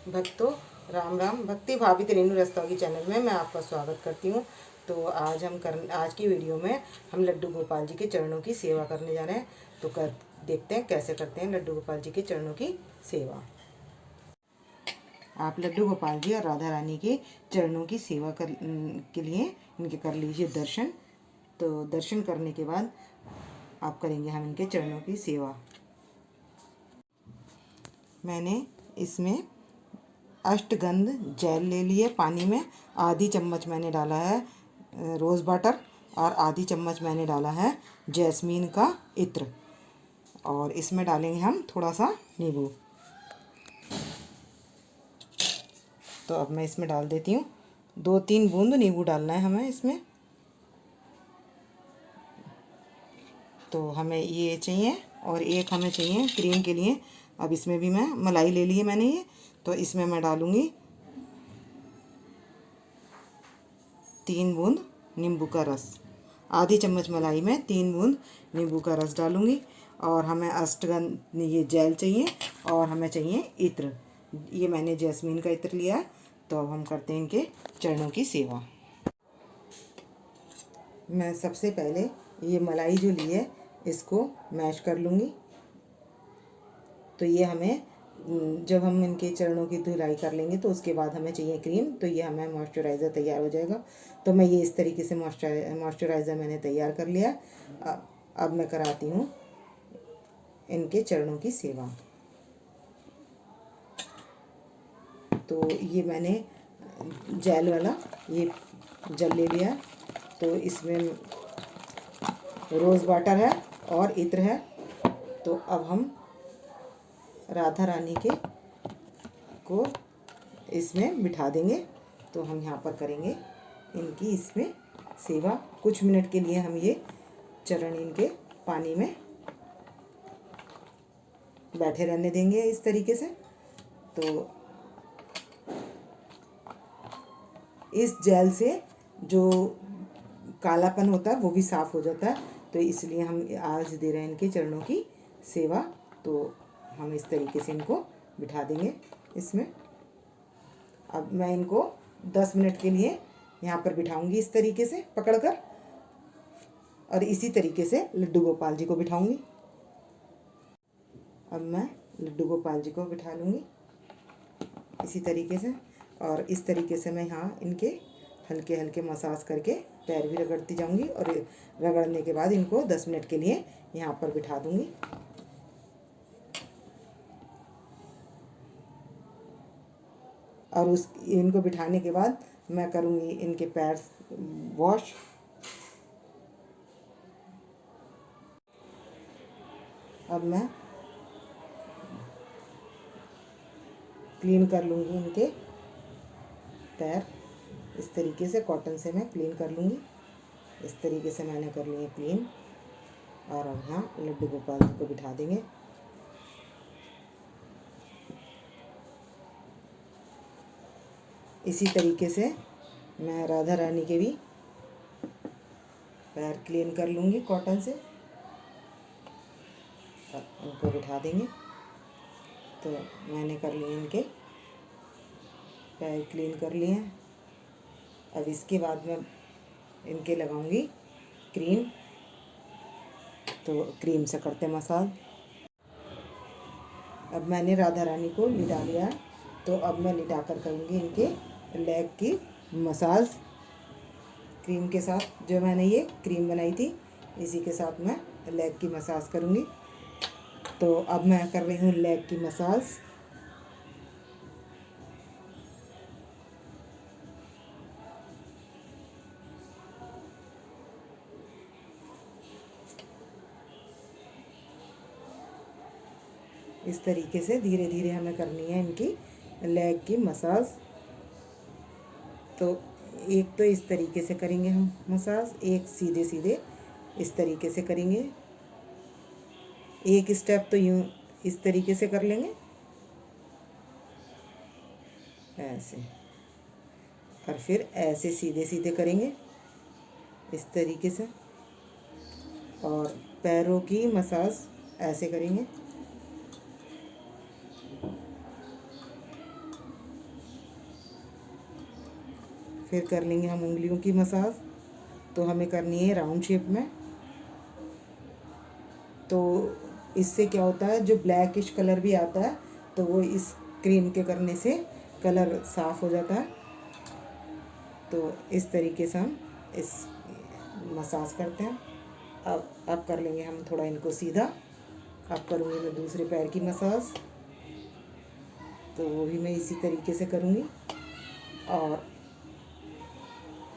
भक्तों, राम राम। भक्ति भाभी रेणु रस्तोगी चैनल में मैं आपका स्वागत करती हूँ। तो आज की वीडियो में हम लड्डू गोपाल जी के चरणों की सेवा करने जा रहे हैं। तो देखते हैं कैसे करते हैं लड्डू गोपाल जी के चरणों की सेवा। आप लड्डू गोपाल जी और राधा रानी के चरणों की सेवा के लिए इनके कर लीजिए दर्शन। तो दर्शन करने के बाद आप करेंगे हम इनके चरणों की सेवा। मैंने इसमें अष्टगंध जेल ले लिए पानी में। आधी चम्मच मैंने डाला है रोज़ वाटर और आधी चम्मच मैंने डाला है जैस्मीन का इत्र, और इसमें डालेंगे हम थोड़ा सा नींबू। तो अब मैं इसमें डाल देती हूँ 2-3 बूंद नींबू डालना है हमें इसमें। तो हमें ये चाहिए और एक हमें चाहिए क्रीम के लिए। अब इसमें भी मैं मलाई ले ली है मैंने ये, तो इसमें मैं डालूँगी 3 बूंद नींबू का रस। आधी चम्मच मलाई में 3 बूंद नींबू का रस डालूँगी। और हमें अष्टगंध ये जेल चाहिए और हमें चाहिए इत्र। ये मैंने जैस्मीन का इत्र लिया। तो अब हम करते हैं इनके चरणों की सेवा। मैं सबसे पहले ये मलाई जो ली है इसको मैश कर लूँगी। तो ये हमें जब हम इनके चरणों की धुलाई कर लेंगे तो उसके बाद हमें चाहिए क्रीम। तो ये हमें मॉइस्चराइज़र तैयार हो जाएगा। तो मैं ये इस तरीके से मॉइस्चराइज़र मैंने तैयार कर लिया। अब मैं कराती हूँ इनके चरणों की सेवा। तो ये मैंने जेल वाला ये जल ले लिया। तो इसमें रोज़ वाटर है और इत्र है। तो अब हम राधा रानी को इसमें बिठा देंगे। तो हम यहाँ पर करेंगे इनकी इसमें सेवा। कुछ मिनट के लिए हम ये चरण इनके पानी में बैठे रहने देंगे इस तरीके से। तो इस जेल से जो कालापन होता है वो भी साफ़ हो जाता है। तो इसलिए हम आज दे रहे हैं इनके चरणों की सेवा। तो हम इस तरीके से इनको बिठा देंगे इसमें। अब मैं इनको 10 मिनट के लिए यहाँ पर बिठाऊंगी इस तरीके से पकड़कर, और इसी तरीके से लड्डू गोपाल जी को बिठाऊंगी। अब मैं लड्डू गोपाल जी को बिठा लूँगी इसी तरीके से, और इस तरीके से मैं यहाँ इनके हल्के हल्के मसाज करके पैर भी रगड़ती जाऊंगी। और रगड़ने के बाद इनको 10 मिनट के लिए यहाँ पर बिठा दूंगी। और इनको बिठाने के बाद मैं करूँगी इनके पैर वॉश। अब मैं क्लीन कर लूँगी इनके पैर इस तरीके से, कॉटन से मैं क्लीन कर लूँगी। इस तरीके से मैंने कर लिए क्लीन। और अब यहाँ लड्डू गोपाल जी को बिठा देंगे। इसी तरीके से मैं राधा रानी के भी पैर क्लीन कर लूँगी कॉटन से, उनको बिठा देंगे। तो मैंने कर लिए इनके पैर क्लीन कर लिए हैं। अब इसके बाद मैं इनके लगाऊंगी क्रीम। तो क्रीम से करते मसाज। अब मैंने राधा रानी को लिटा लिया। तो अब मैं लिटा कर करूँगी इनके लेग की मसाज क्रीम के साथ। जो मैंने ये क्रीम बनाई थी इसी के साथ मैं लेग की मसाज करूँगी। तो अब मैं कर रही हूँ लेग की मसाज। इस तरीके से धीरे धीरे हमें करनी है इनकी लेग की मसाज। तो एक तो इस तरीके से करेंगे हम मसाज, एक सीधे सीधे इस तरीके से करेंगे। एक स्टेप तो यूँ इस तरीके से कर लेंगे ऐसे, और फिर ऐसे सीधे सीधे करेंगे इस तरीके से। और पैरों की मसाज ऐसे करेंगे। फिर कर लेंगे हम उंगलियों की मसाज। तो हमें करनी है राउंड शेप में। तो इससे क्या होता है, जो ब्लैकिश कलर भी आता है तो वो इस क्रीम के करने से कलर साफ़ हो जाता है। तो इस तरीके से हम इस मसाज करते हैं। अब कर लेंगे हम थोड़ा इनको सीधा। अब करूँगी मैं दूसरे पैर की मसाज, तो वो भी मैं इसी तरीके से करूँगी। और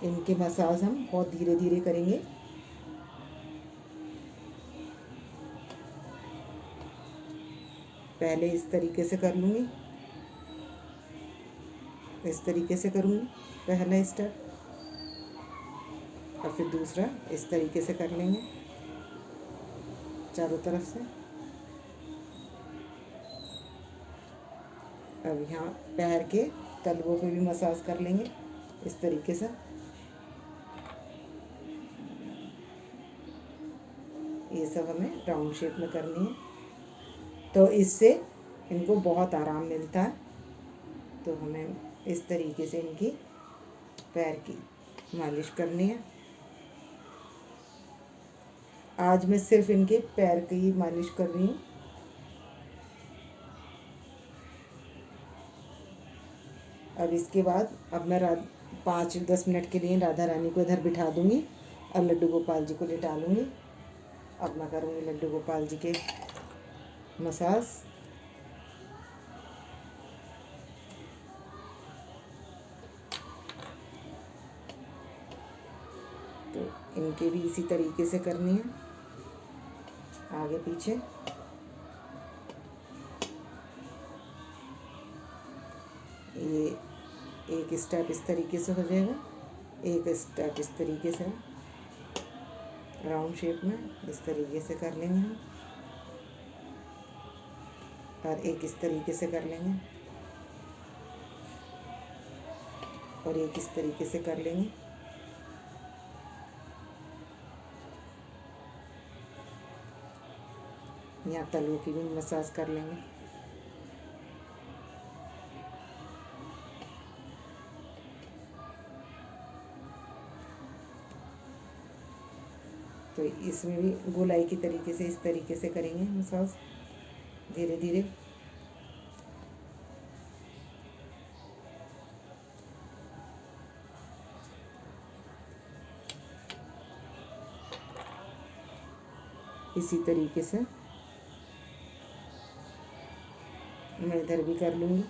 इनके मसाज हम बहुत धीरे धीरे करेंगे। पहले इस तरीके से कर लूँगी, इस तरीके से करूँगी पहला स्टेप, और फिर दूसरा इस तरीके से कर लेंगे चारों तरफ से। अब यहाँ पैर के तलवों पे भी मसाज कर लेंगे इस तरीके से। ये सब हमें राउंड शेप में करनी है, तो इससे इनको बहुत आराम मिलता है। तो हमें इस तरीके से इनकी पैर की मालिश करनी है। आज मैं सिर्फ इनके पैर की मालिश कर रही हूँ। अब इसके बाद अब मैं 5-10 मिनट के लिए राधा रानी को इधर बिठा दूँगी और लड्डू गोपाल जी को लिटा लूँगी। अब मैं करूँगी लड्डू गोपाल जी के मसाज। तो इनके भी इसी तरीके से करनी है, आगे पीछे। ये एक स्टेप इस तरीके से हो जाएगा, एक स्टेप इस तरीके से राउंड शेप में इस तरीके से कर लेंगे हम, और एक इस तरीके से कर लेंगे, और एक इस तरीके से कर लेंगे। यहाँ तलवों की भी मसाज कर लेंगे। तो इसमें भी गोलाई की तरीके से इस तरीके से करेंगे मसाज धीरे धीरे। इसी तरीके से मैं इधर भी कर लूँगी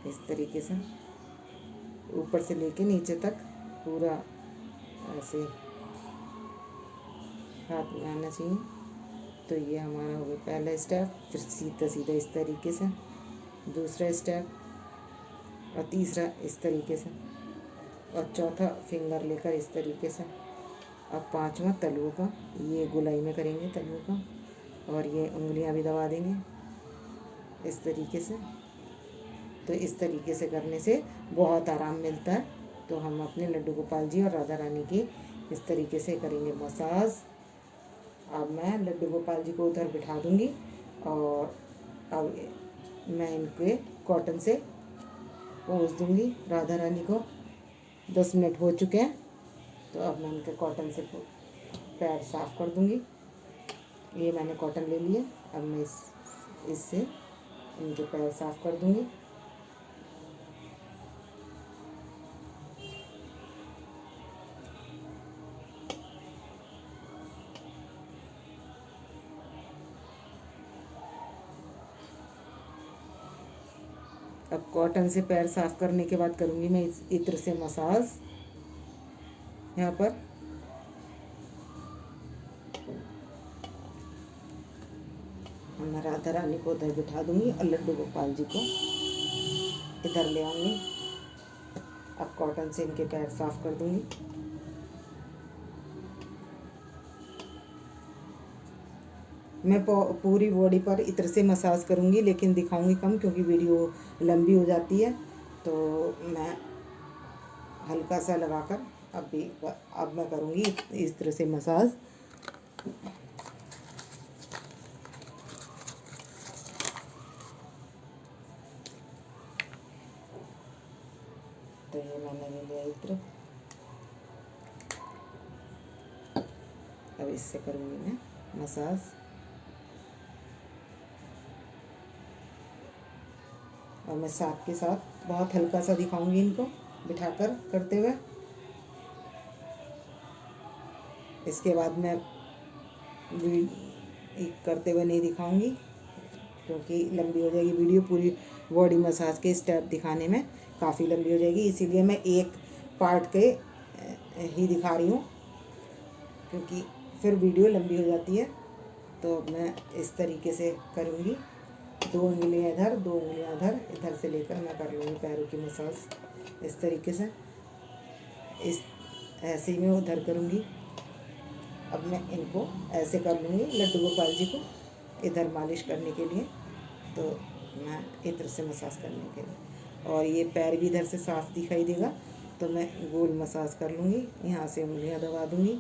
इस तरीके से, ऊपर से लेके नीचे तक पूरा ऐसे हाथ में आना चाहिए। तो ये हमारा हो गया पहला स्टेप। फिर सीधा सीधा इस तरीके से दूसरा स्टेप, और तीसरा इस तरीके से, और चौथा फिंगर लेकर इस तरीके से। अब पांचवा तलवों का, ये गोलाई में करेंगे तलवों का, और ये उंगलियां भी दबा देंगे इस तरीके से। तो इस तरीके से करने से बहुत आराम मिलता है। तो हम अपने लड्डू गोपाल जी और राधा रानी की इस तरीके से करेंगे मसाज। अब मैं लड्डू गोपाल जी को उधर बिठा दूंगी, और अब मैं इनके कॉटन से पोंछ दूंगी राधा रानी को। 10 मिनट हो चुके हैं, तो अब मैं इनके कॉटन से पैर साफ़ कर दूंगी। ये मैंने कॉटन ले लिया, अब मैं इससे इनके पैर साफ़ कर दूंगी। अब कॉटन से पैर साफ़ करने के बाद करूँगी मैं इस इत्र से मसाज यहाँ पर। मैं राधा रानी को उधर बिठा दूँगी और लड्डू गोपाल जी को इधर ले आऊँगी। अब कॉटन से इनके पैर साफ़ कर दूँगी। मैं पूरी बॉडी पर इत्र से मसाज करूँगी, लेकिन दिखाऊँगी कम क्योंकि वीडियो लंबी हो जाती है। तो मैं हल्का सा लगाकर अब मैं करूँगी इस तरह से मसाज। तो ये मैंने ले लिया इत्र। अब इससे करूँगी मैं मसाज। और मैं साथ के साथ बहुत हल्का सा दिखाऊंगी इनको बिठाकर करते हुए। इसके बाद मैं करते हुए नहीं दिखाऊंगी क्योंकि लंबी हो जाएगी वीडियो। पूरी बॉडी मसाज के स्टेप दिखाने में काफ़ी लंबी हो जाएगी, इसीलिए मैं एक पार्ट के ही दिखा रही हूँ क्योंकि फिर वीडियो लंबी हो जाती है। तो मैं इस तरीके से करूँगी, 2 उंगलियाँ इधर 2 उंगलियाँ इधर, इधर से लेकर मैं कर लूँगी पैरों की मसाज इस तरीके से। इस ऐसे ही मैं उधर करूँगी। अब मैं इनको ऐसे कर लूँगी लड्डू गोपाल जी को इधर मालिश करने के लिए, तो मैं इधर से मसाज करने के लिए। और ये पैर भी इधर से साफ दिखाई देगा, तो मैं गोल मसाज कर लूँगी। यहाँ से उंगलियाँ दबा दूँगी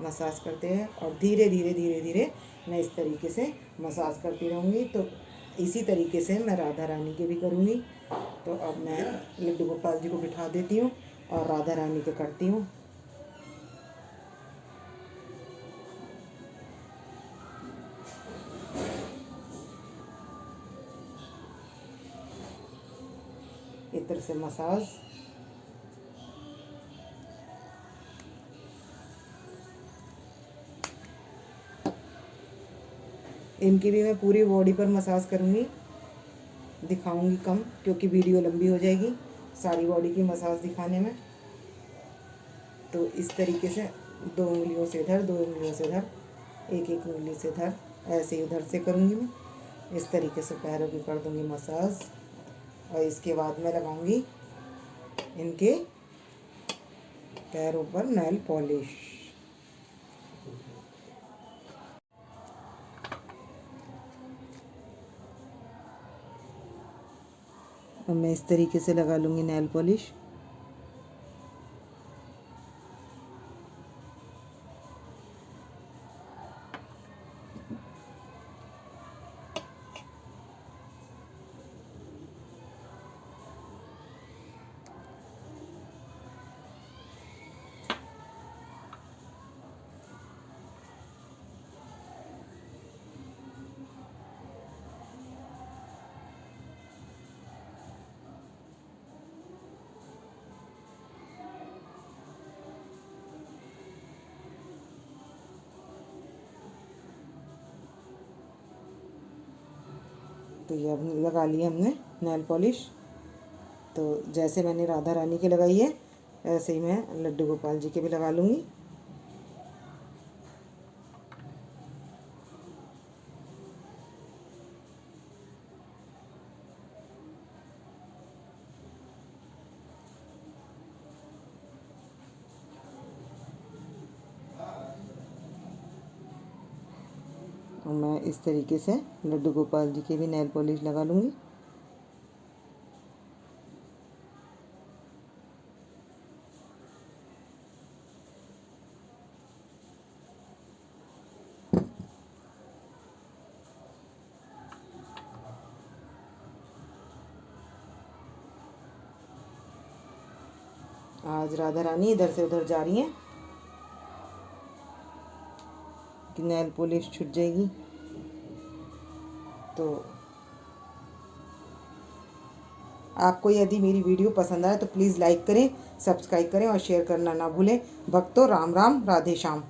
मसाज करते हैं और धीरे धीरे धीरे धीरे मैं इस तरीके से मसाज करती रहूँगी। तो इसी तरीके से मैं राधा रानी के भी करूँगी। तो अब मैं लड्डू गोपाल जी को बिठा देती हूँ और राधा रानी के करती हूँ। इधर से मसाज। इनकी भी मैं पूरी बॉडी पर मसाज करूँगी, दिखाऊंगी कम क्योंकि वीडियो लंबी हो जाएगी सारी बॉडी की मसाज दिखाने में। तो इस तरीके से 2 उंगलियों से इधर 2 उंगलियों से इधर, एक एक उंगली से इधर, ऐसे ही उधर से करूँगी मैं। इस तरीके से पैरों की कर दूँगी मसाज। और इसके बाद मैं लगाऊंगी इनके पैरों पर नेल पॉलिश। और मैं इस तरीके से लगा लूँगी नेल पॉलिश। तो ये अब लगा ली हमने नेल पॉलिश। तो जैसे मैंने राधा रानी के लगाई है ऐसे ही मैं लड्डू गोपाल जी के भी लगा लूँगी। और मैं इस तरीके से लड्डू गोपाल जी के भी नेल पॉलिश लगा लूँगी। आज राधा रानी इधर से उधर जा रही हैं कि नेल पॉलिश छूट जाएगी। तो आपको यदि मेरी वीडियो पसंद आए तो प्लीज़ लाइक करें, सब्सक्राइब करें और शेयर करना ना भूलें। भक्तों राम राम, राधे श्याम।